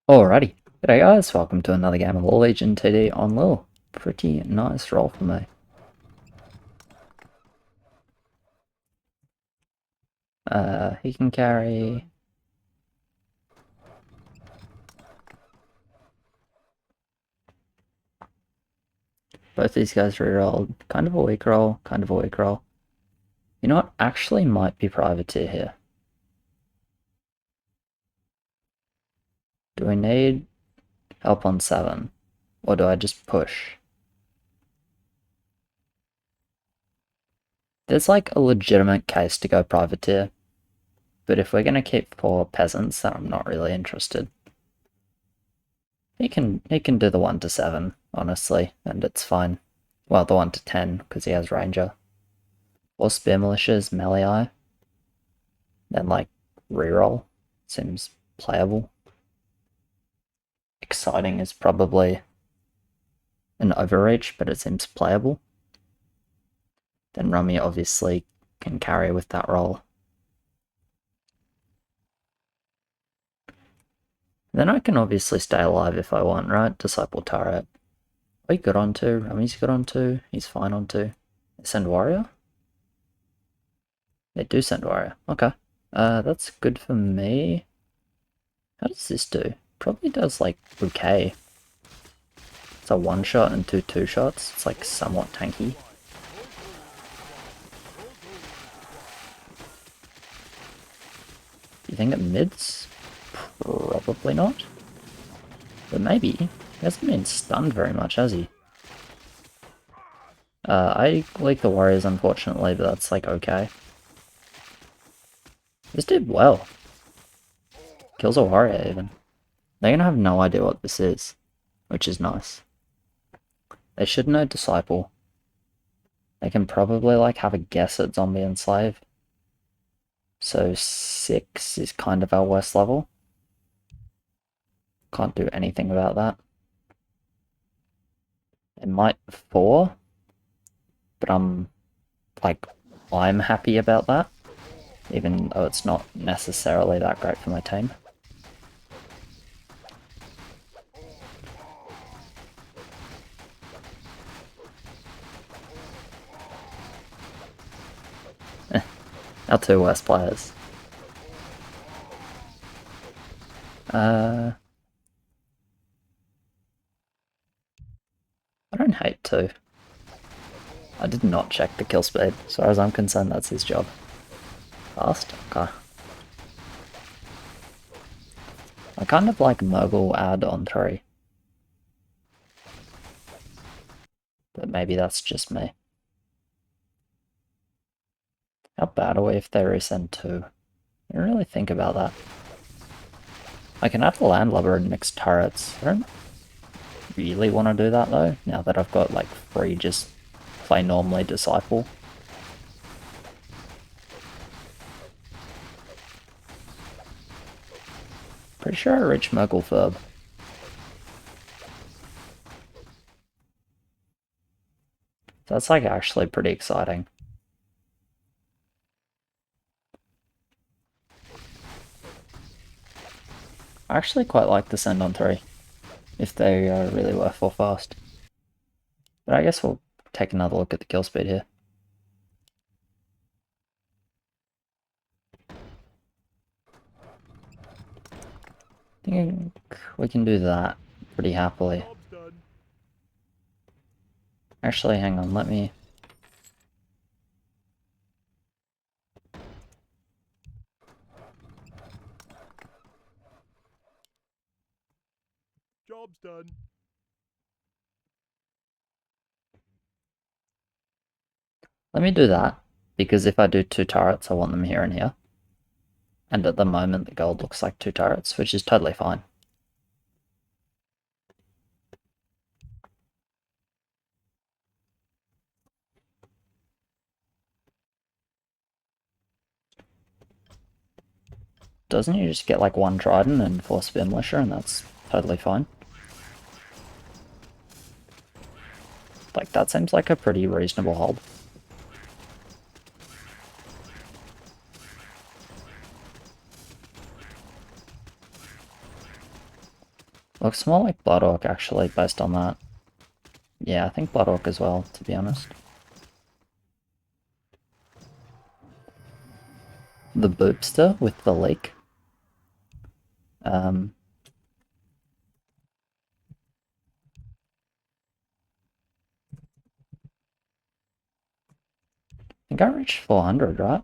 Alrighty, g'day guys, welcome to another game of LIHL TD on LIHL. Pretty nice roll for me. He can carry... Both these guys rerolled. Kind of a weak roll, kind of a weak roll. You know what, actually might be privateer here. Do we need help on 7? Or do I just push? There's like a legitimate case to go privateer. But if we're gonna keep 4 peasants, then I'm not really interested. He can do the 1 to 7, honestly, and it's fine. Well, the 1 to 10, because he has Ranger. Or Spear Militias, melee, then like reroll. Seems playable. Exciting is probably an overreach, but it seems playable. Then Rummy obviously can carry with that roll. Then I can obviously stay alive if I want, right? Disciple turret. Are you good on 2? Rummy's good on 2. He's fine on 2. They send warrior? They do send warrior. Okay. That's good for me. How does this do? Probably does like bouquet. It's a 1-shot and 2 2-shots. It's like somewhat tanky. Do you think it mids? Probably not. But maybe. He hasn't been stunned very much, has he? I like the warriors, unfortunately, but that's like okay. This did well. Kills a warrior, even. They're gonna have no idea what this is, which is nice. They should know Disciple. They can probably like have a guess at Zombie and Slave. So 6 is kind of our worst level. Can't do anything about that. It might 4, but I'm happy about that, even though it's not necessarily that great for my team. Our 2 worst players. I don't hate 2. I did not check the kill speed. As far as I'm concerned, that's his job. Fast? Okay. I kind of like Mogul add on 3. But maybe that's just me. How bad are we if they resend 2? I don't really think about that. I can have the Landlubber and mixed turrets. I don't really want to do that though, now that I've got like free just play normally Disciple. Pretty sure I reached Mogul Furb. So that's like actually pretty exciting. I actually quite like the send on 3, if they really were 4 fast. But I guess we'll take another look at the kill speed here. I think we can do that pretty happily. Actually, hang on, let me... Job's done. Let me do that, because if I do 2 turrets, I want them here and here. And at the moment, the gold looks like 2 turrets, which is totally fine. Doesn't you just get like 1 Trident and 4 Spear Militia, and that's totally fine? Like, that seems like a pretty reasonable hold. Looks more like Blood Orc actually, based on that. Yeah, I think Blood Orc as well, to be honest. The Boopster with the leak. I think I reached 400, right?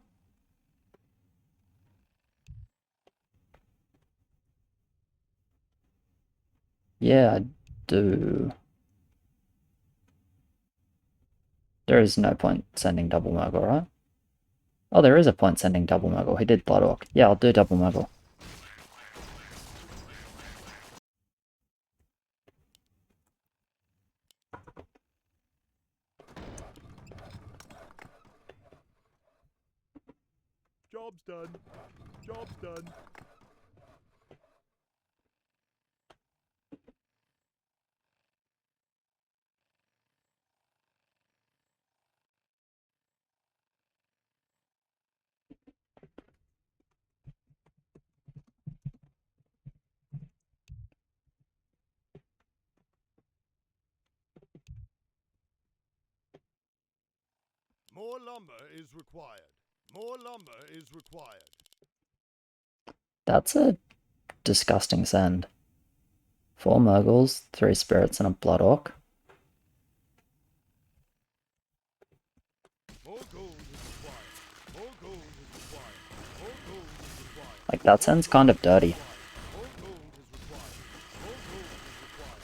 Yeah, I do. There is no point sending double Murgle, right? Oh, there is a point sending double Murgle. He did Blood Orc. Yeah, I'll do double Murgle. Job's done. Job's done. More lumber is required. More lumber is required. That's a disgusting send. 4 Murgles, 3 Spirits, and a Blood Orc. More gold is required. More gold is required. More gold is required. Like, that send's kind of dirty. More gold is required. More gold is required.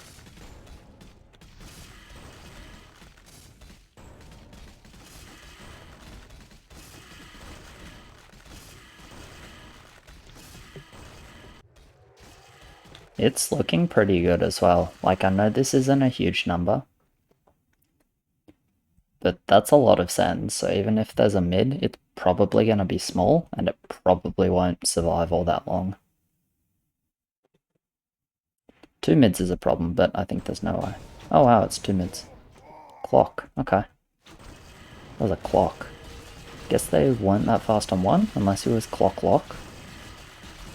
It's looking pretty good as well. Like, I know this isn't a huge number, but that's a lot of sends, so even if there's a mid, it's probably going to be small, and it probably won't survive all that long. 2 mids is a problem, but I think there's no way. Oh wow, it's 2 mids. Clock, okay. That was a clock. Guess they weren't that fast on 1, unless it was clock lock.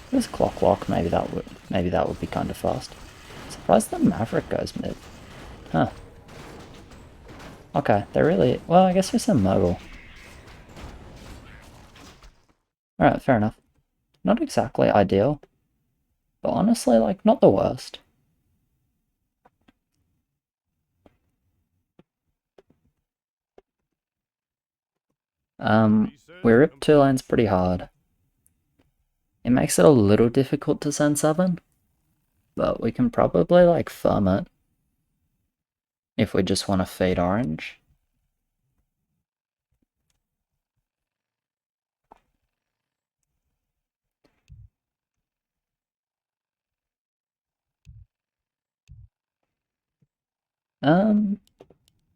If it was clock lock, maybe that would be kind of fast. Surprised the Maverick goes mid. Huh. Okay, they're really... Well, I guess it's a Murgle. Alright, fair enough. Not exactly ideal, but honestly, like, not the worst. We ripped 2 lanes pretty hard. It makes it a little difficult to send 7, but we can probably, like, firm it if we just want to feed orange.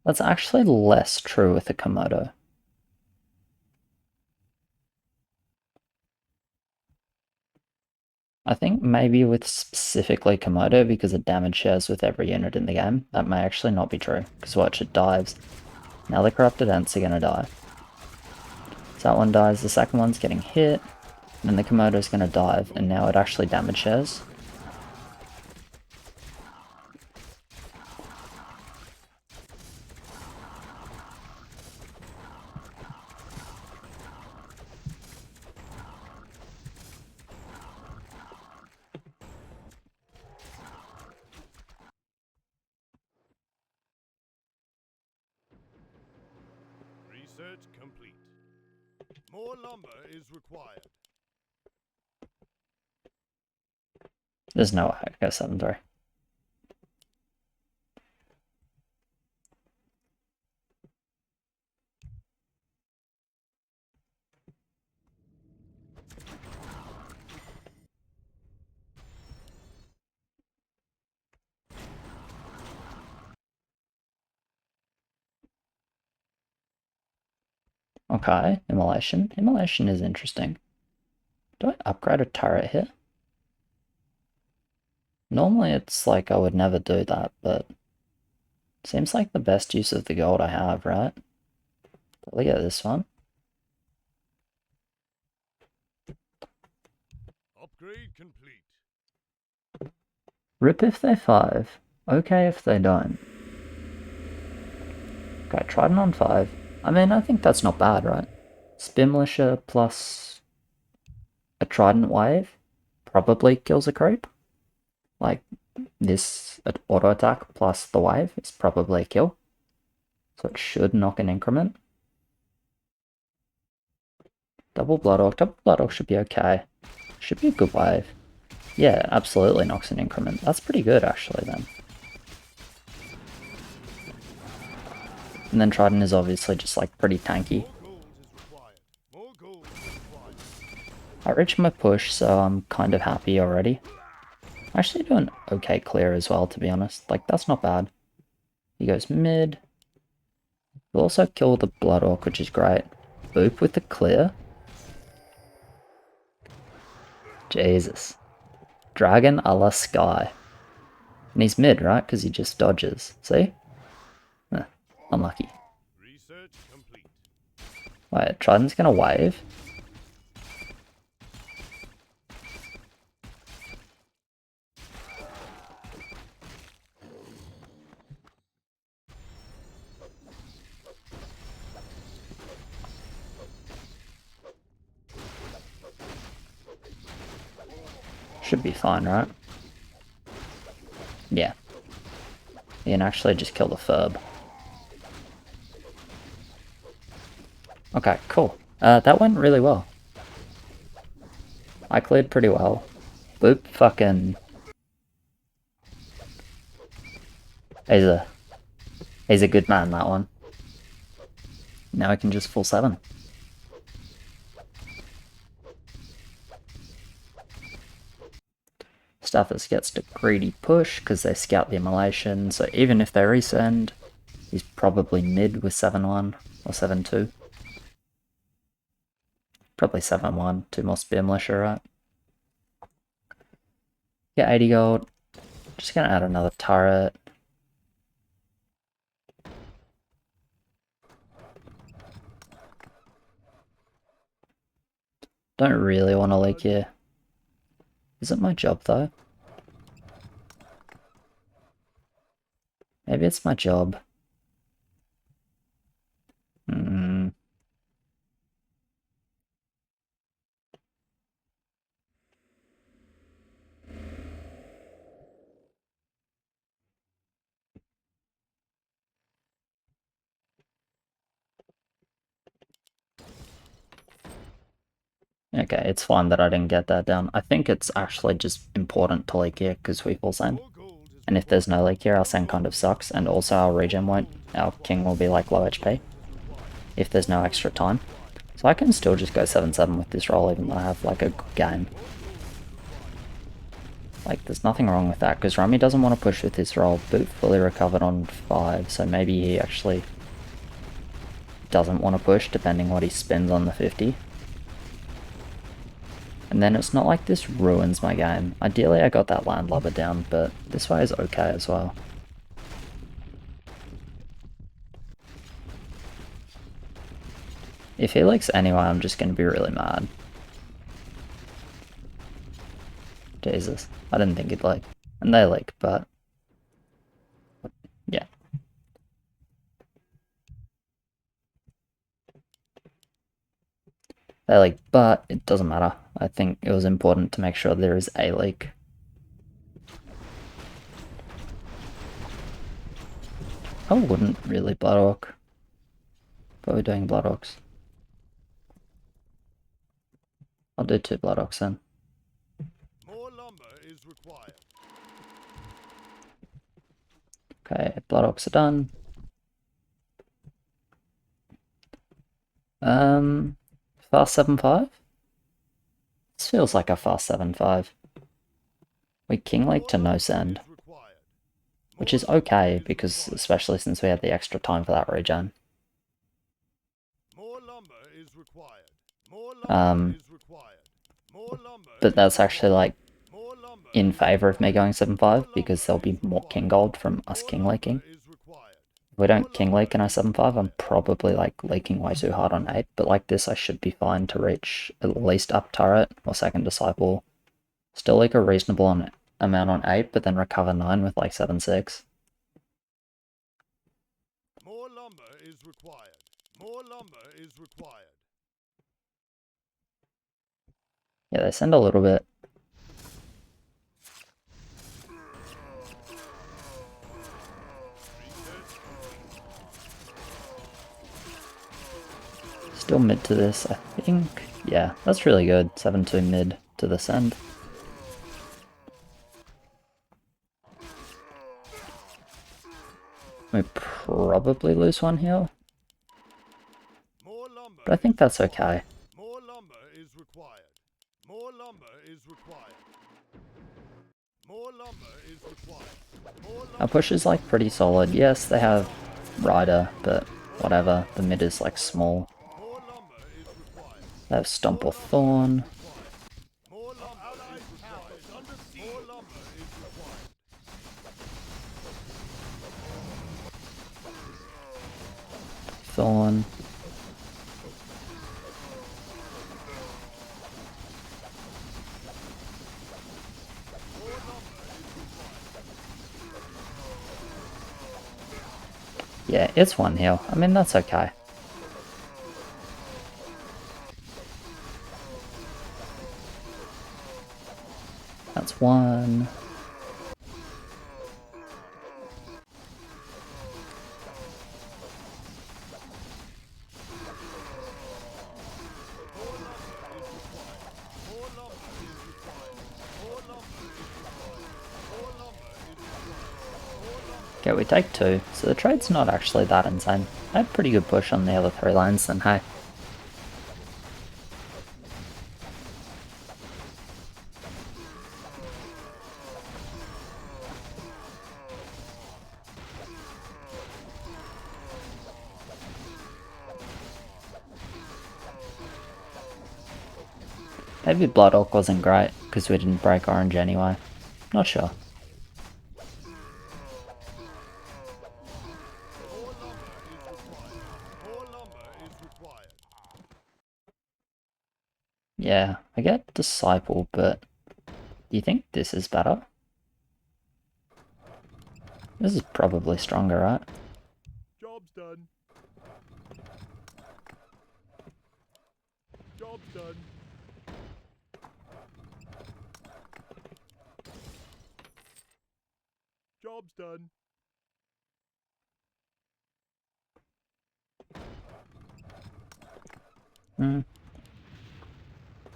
That's actually less true with the Komodo. I think maybe with specifically Komodo, because it damage shares with every unit in the game, that may actually not be true, because watch, it dives. Now the Corrupted Ents are going to die. So that one dies, the second one's getting hit, and then the Komodo's going to dive, and now it actually damage shares. Research complete. More lumber is required. There's no way I can go 7-3. Okay, Immolation. Immolation is interesting. Do I upgrade a turret here? Normally it's like I would never do that, but seems like the best use of the gold I have, right? Look at this one. Upgrade complete. Rip if they 5. Okay if they don't. Okay, Trident on 5. I mean, I think that's not bad, right? Spin Militia plus a Trident wave probably kills a creep. Like, this auto attack plus the wave is probably a kill. So it should knock an increment. Double Blood Orc should be okay. Should be a good wave. Yeah, absolutely knocks an increment. That's pretty good actually then. And then Trident is obviously just like pretty tanky. I reached my push, so I'm kind of happy already. I'm actually doing okay clear as well, to be honest. Like, that's not bad. He goes mid. We'll also kill the Blood Orc, which is great. Boop with the clear. Jesus. Dragon a la Sky. And he's mid, right? Because he just dodges. See? Unlucky. Wait, Trident's gonna wave. Should be fine, right? Yeah. He can actually just kill the Furb. Okay, cool. That went really well. I cleared pretty well. Boop fucking... He's a good man, that one. Now I can just full 7. Stathis gets the greedy push because they scout the immolation, so even if they resend, he's probably mid with 7-1 or 7-2. Probably 7-1, 2 more Spear Militia, right? Get 80 gold. Just gonna add another turret. Don't really want to leak here. Is it my job though? Maybe it's my job. Okay, it's fine that I didn't get that down. I think it's actually just important to leak here because we full send. And if there's no leak here, our send kind of sucks, and also our regen won't. Our king will be like low HP if there's no extra time. So I can still just go 7-7 with this roll even though I have like a good game. Like, there's nothing wrong with that, because Rummy doesn't want to push with this roll, but fully recovered on 5, so maybe he actually doesn't want to push, depending what he spends on the 50. And then it's not like this ruins my game. Ideally I got that landlubber down, but this way is okay as well. If he leaks anyway, I'm just going to be really mad. Jesus, I didn't think he'd leak. And they leak, but... yeah. They leak, but it doesn't matter. I think it was important to make sure there is a leak. I wouldn't really Blood Orc. But we're doing Blood Orcs. I'll do 2 Blood Orcs then. More lumber is required. Okay, Blood Orcs are done. Fast 7-5? This feels like a fast 7-5. We King Lake to no send. Which is okay, because especially since we had the extra time for that regen. More lumber is required. More lumber is required. More lumber But that's actually like more lumber in favor of me going 7-5 because there'll be more king gold from us king laking. is required. If we don't king lake and I 7-5, I'm probably like leaking way too hard on 8, but like this I should be fine to reach at least up turret or second disciple. Still like a reasonable on amount on 8, but then recover 9 with like 7-6. More lumber is required. More lumber is required. Yeah, they send a little bit. Still mid to this, I think. Yeah, that's really good. 7-2 mid to this end. We probably lose one here, More lumber but I think is that's required. okay. More lumber is required. More lumber is required. More lumber is required. More lumber Our push is like pretty solid. Yes, they have Rider, but whatever. The mid is like small. More lumber is required. They have Stomp or Thorn. More lumber is required. More lumber is required. Thorn. Yeah, it's one heal. I mean, that's okay. That's one. Okay, we take 2, so the trade's not actually that insane. I had pretty good push on the other 3 lanes then, hey. Maybe Blood Orc wasn't great, because we didn't break orange anyway. Not sure. Yeah, I get Disciple, but do you think this is better? This is probably stronger, right? Job's done. Job's done. Job's done.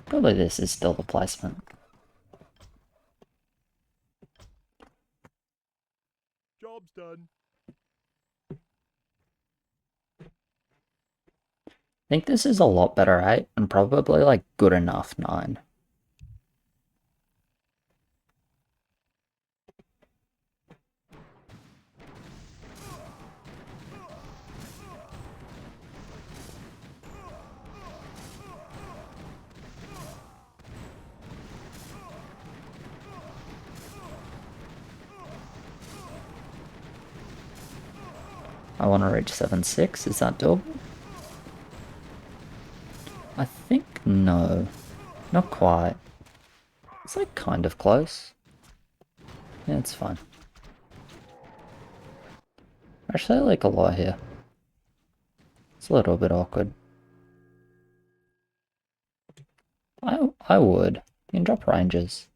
Probably this is still the placement. Job's done. I think this is a lot better 8, and probably like good enough 9. I want to reach 7-6, is that doable? I think no. Not quite. It's like kind of close. Yeah, it's fine. Actually, I like a lot here. It's a little bit awkward. I would. You can drop ranges.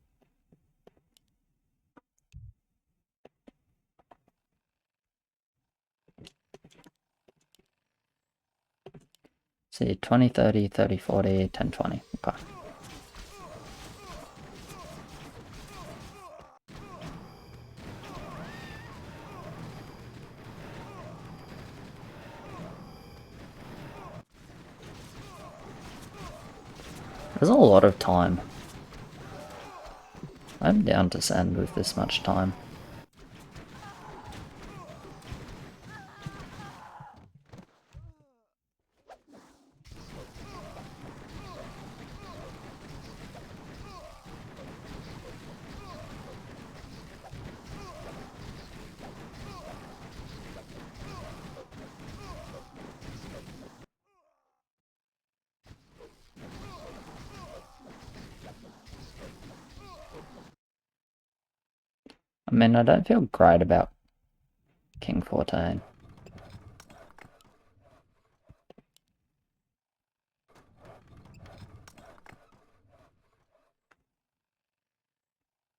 See, 20, 30, 30, 40, 10, 20. Okay. There's a lot of time. I'm down to send with this much time. I mean, I don't feel great about King 14.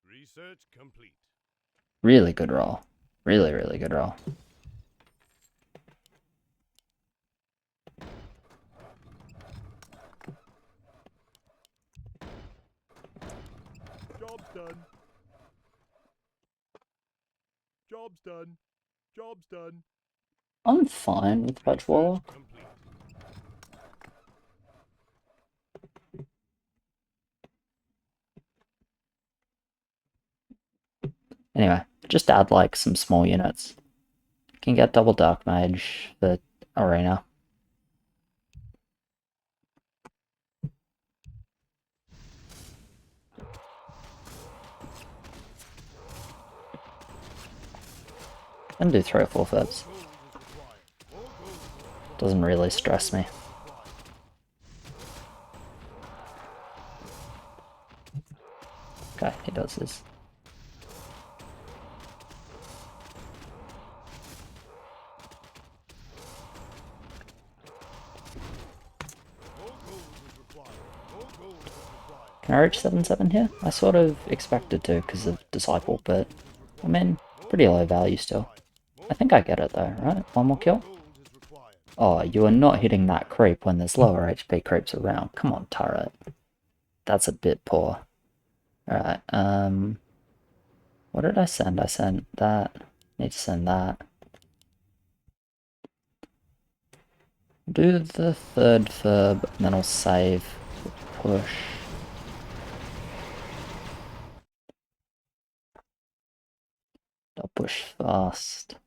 Research complete. Really good roll. Really, really good roll. Job's done. Job's done. Job's done. I'm fine with Fudge Warlock. Complete. Anyway, just add like some small units. Can get double Dark Mage for Arena. And do 3 or 4 fibs. Doesn't really stress me. Okay, he does this. Can I reach 7-7 here? I sort of expected to because of Disciple, but I mean, pretty low value still. I think I get it though, right? One more kill? Oh, you are not hitting that creep when there's lower HP creeps around. Come on, turret. That's a bit poor. Alright, what did I send? I sent that. Need to send that. Do the 3rd furb, and then I'll save the push. I'll push fast.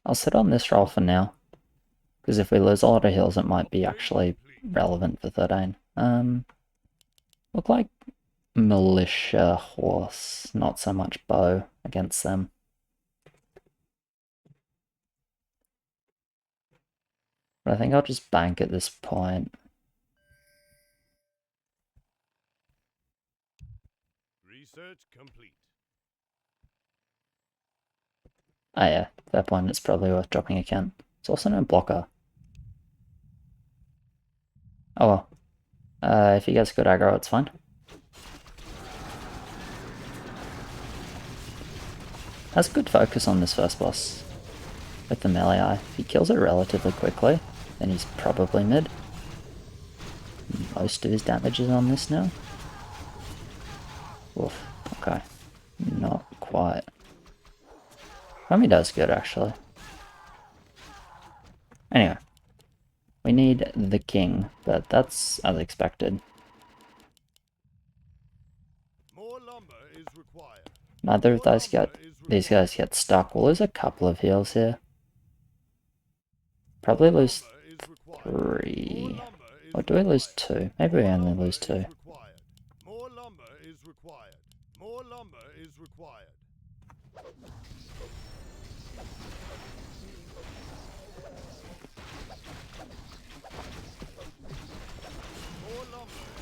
I'll sit on this roll for now, because if we lose a lot of heals, it might be actually relevant for 13. Look like militia horse, not so much bow against them. But I think I'll just bank at this point. Research complete. Ah yeah, at that point it's probably worth dropping a Kent. It's also no blocker. Oh well. If he gets good aggro, it's fine. Has good focus on this first boss with the melee eye. If he kills it relatively quickly, then he's probably mid. Most of his damage is on this now. Oof, okay. Not quite. Homie does good, actually. Anyway. We need the king, but that's as expected. More lumber is required. Neither of these guys get stuck. We'll lose a couple of heals here. Probably lose 3. Or do we lose 2? Maybe we only lose 2. More lumber is required. More lumber is required.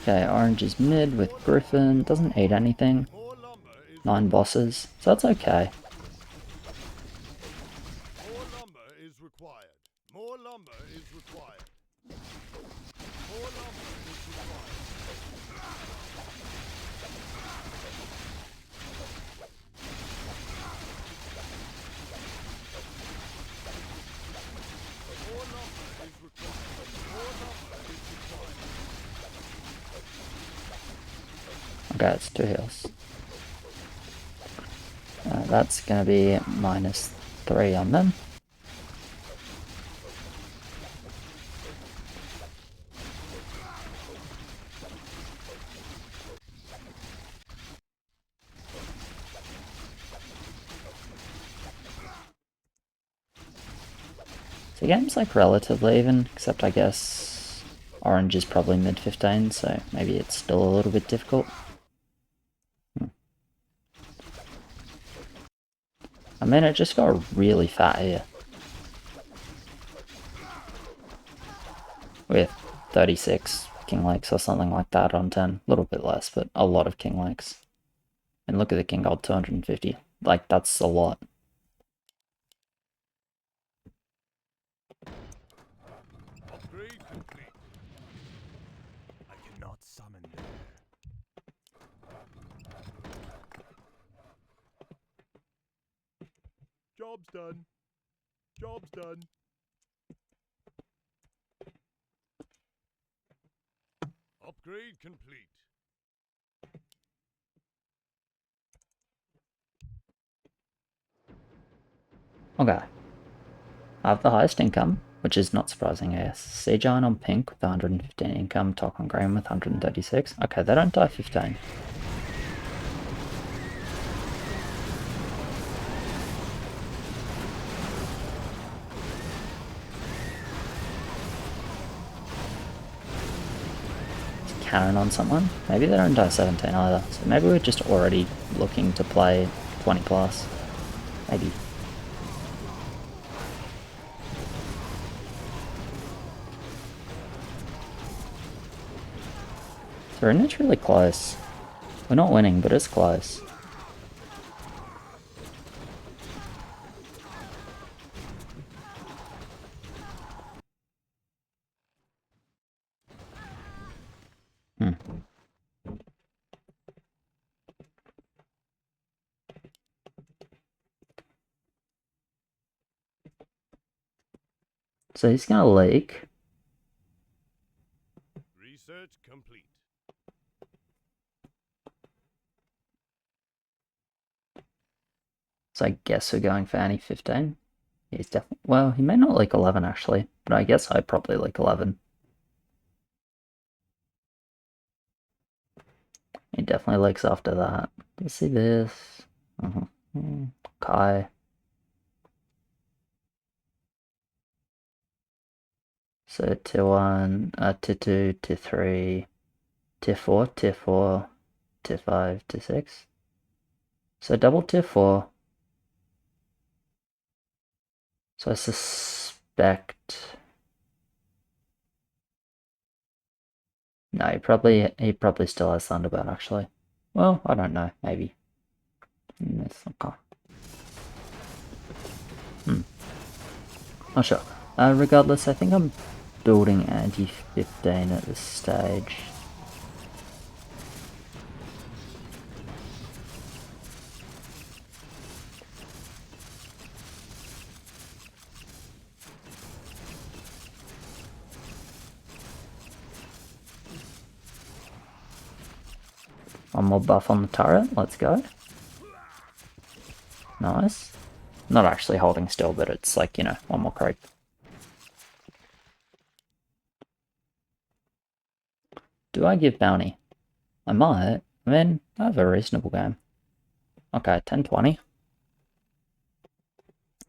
Okay, orange is mid with Griffin. Doesn't eat anything. 9 bosses, so that's okay. More lumber is required. More lumber is required. More lumber is required. More lumber is required. More lumber is required. Okay, it's 2 heals. That's gonna be -3 on them. So the game's like relatively even, except I guess orange is probably mid 15, so maybe it's still a little bit difficult. I mean, it just got really fat here. With 36 king lakes or something like that on 10. A little bit less, but a lot of king lakes. And look at the king gold 250. Like, that's a lot. Upgrade complete. I cannot summon there. Job's done. Job's done. Upgrade complete. Okay. I have the highest income, which is not surprising, I guess. Sea Giant on pink with 115 income, Talk on green with 136. Okay, they don't die 15. Cannon on someone. Maybe they don't die 17 either. So maybe we're just already looking to play 20 plus. Maybe. So it's really close. We're not winning, but it's close. Hmm. So he's gonna leak. Research complete. So I guess we're going for Annie 15. He's definitely, well, he may not leak 11 actually, but I guess I'd probably leak 11. He definitely leaks after that. Let's see this. Kai. So tier 1, tier 2, tier 3, tier 4, tier 4, tier 5, tier 6. So double tier 4. So I suspect... No, he probably still has Thunderbird actually. Well, I don't know, maybe. Okay. Not sure. Regardless, I think I'm building anti-15 at this stage. One more buff on the turret, let's go. Nice. Not actually holding still, but it's like, you know, one more creep. Do I give bounty? I might. I mean, I have a reasonable game. Okay, 10-20.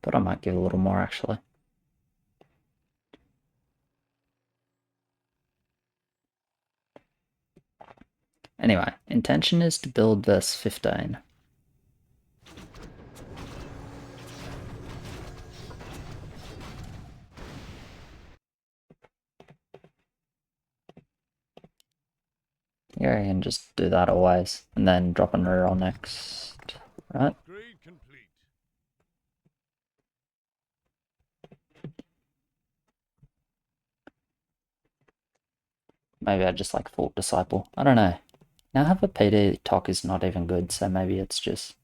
But I might give a little more actually. Anyway, intention is to build this 15. Yeah, I can just do that always, and then drop an reroll next, right? Upgrade complete. Maybe I just like full disciple. I don't know. Now I have a PD talk is not even good, so maybe it's just...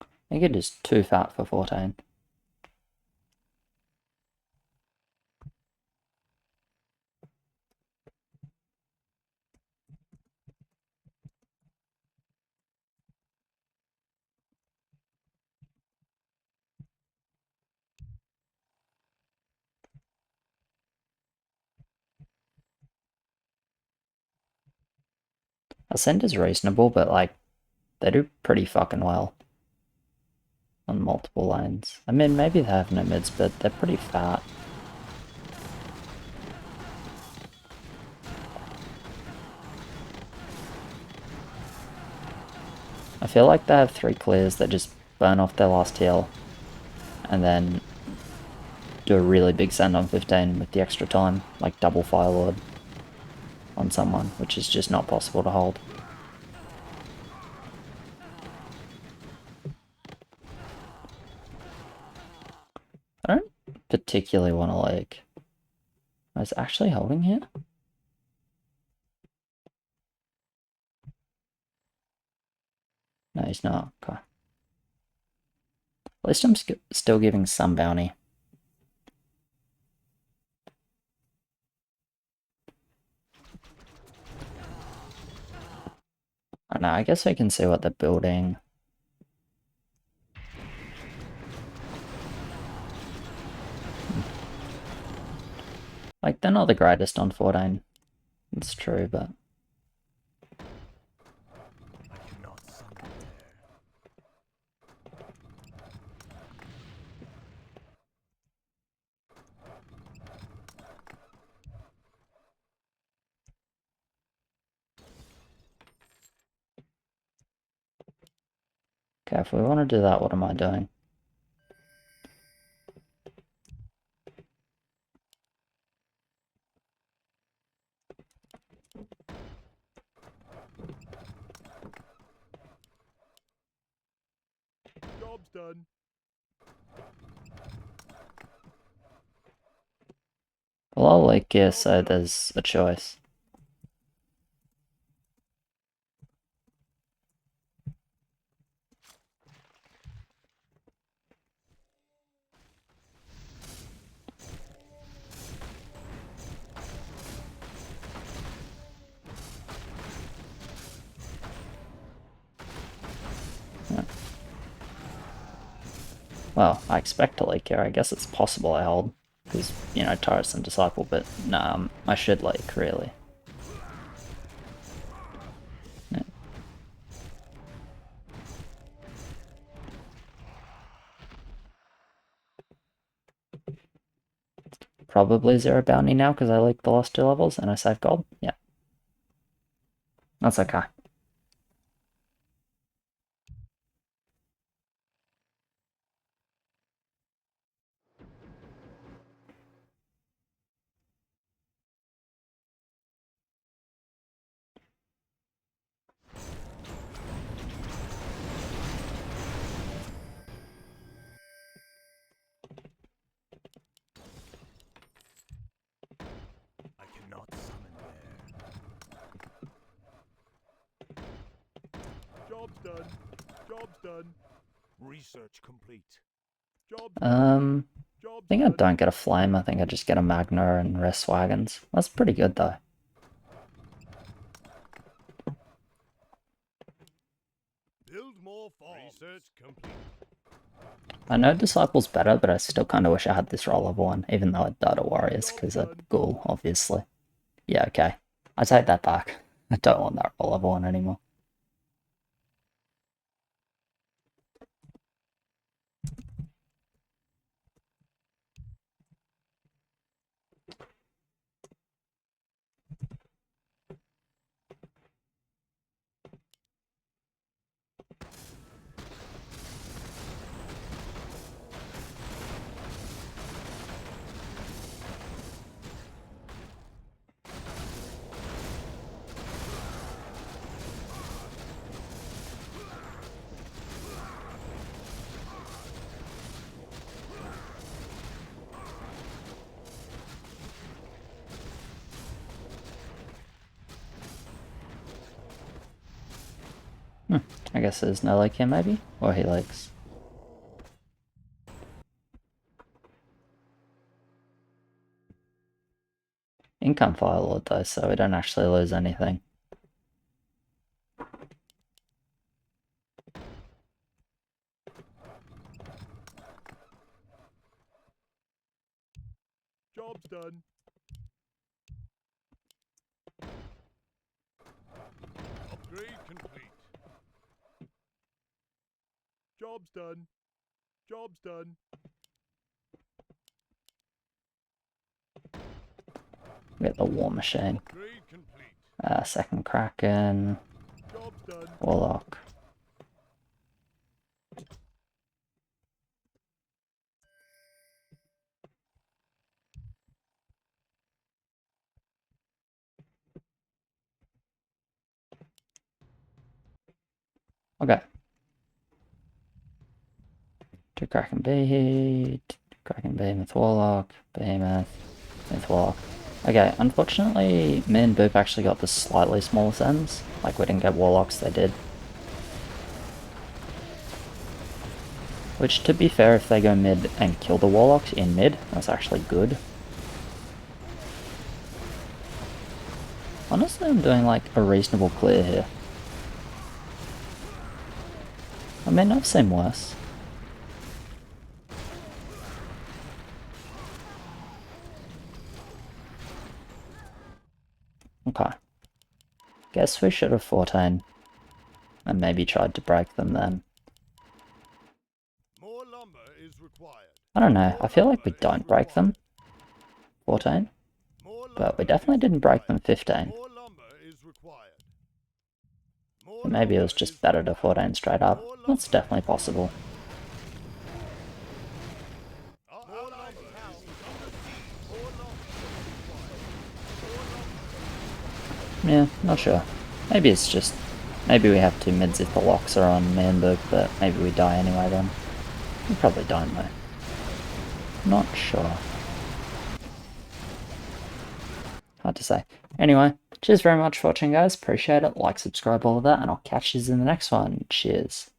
I think it is too fat for 14. Ascend is reasonable, but like, they do pretty fucking well. on multiple lanes. I mean, maybe they have no mids, but they're pretty fat. I feel like they have 3 clears that just burn off their last heal, and then do a really big send on 15 with the extra time, like double Firelord on someone, which is just not possible to hold. I don't particularly want to like... I was actually holding here? No, he's not. Okay. At least I'm still giving some bounty. I don't know, I guess we can see what they're building. Like, they're not the greatest on 14. It's true, but... Okay, if we want to do that, what am I doing? Job's done. Well, I'll like, yeah, so there's a choice. Yeah. Well, I expect to leak here. I guess it's possible I hold. Because, you know, Taurus and Disciple, but nah, I should leak, really. Yeah. Probably 0 bounty now because I leaked the last 2 levels and I saved gold. Yeah. That's okay. I cannot summon there. Job's done. Job's done. Research complete. I Job's think I done. don't get a flame. I think I just get a Magna and rest wagons. That's pretty good though. Build more farms. Research complete. I know Disciple's better, but I still kind of wish I had this roll level one, even though I died to Warriors, because I'm Ghoul, obviously. Yeah, okay. I take that back. I don't want that roll level one anymore. I guess there's no like here maybe? Or he likes. Income Firelord though, so we don't actually lose anything. Job's done. Upgrade complete. Job's done. Job's done. We get the War Machine. Upgrade complete. Second Kraken. Job's done. Warlock. Okay. Two Kraken Beheat, Kraken Behemoth Warlock, Behemoth, Behemoth Warlock. Okay, unfortunately, me and Boop actually got the slightly smaller sends. Like, we didn't get Warlocks, they did. Which, to be fair, if they go mid and kill the Warlocks in mid, that's actually good. Honestly, I'm doing, like, a reasonable clear here. I mean, I've seen worse. Okay. Guess we should have 14. And maybe tried to break them then. More lumber is required. I don't know, I feel like we don't break them. 14. But we definitely didn't break them 15. More lumber is required. More But maybe it was lumber just is better to required. 14 straight up. That's definitely possible. More lumber is Yeah, not sure. Maybe it's just... Maybe we have two mids if the locks are on me and Book, but maybe we die anyway then. We probably don't though. Not sure. Hard to say. Anyway, cheers very much for watching guys, appreciate it, like, subscribe, all of that, and I'll catch you in the next one. Cheers.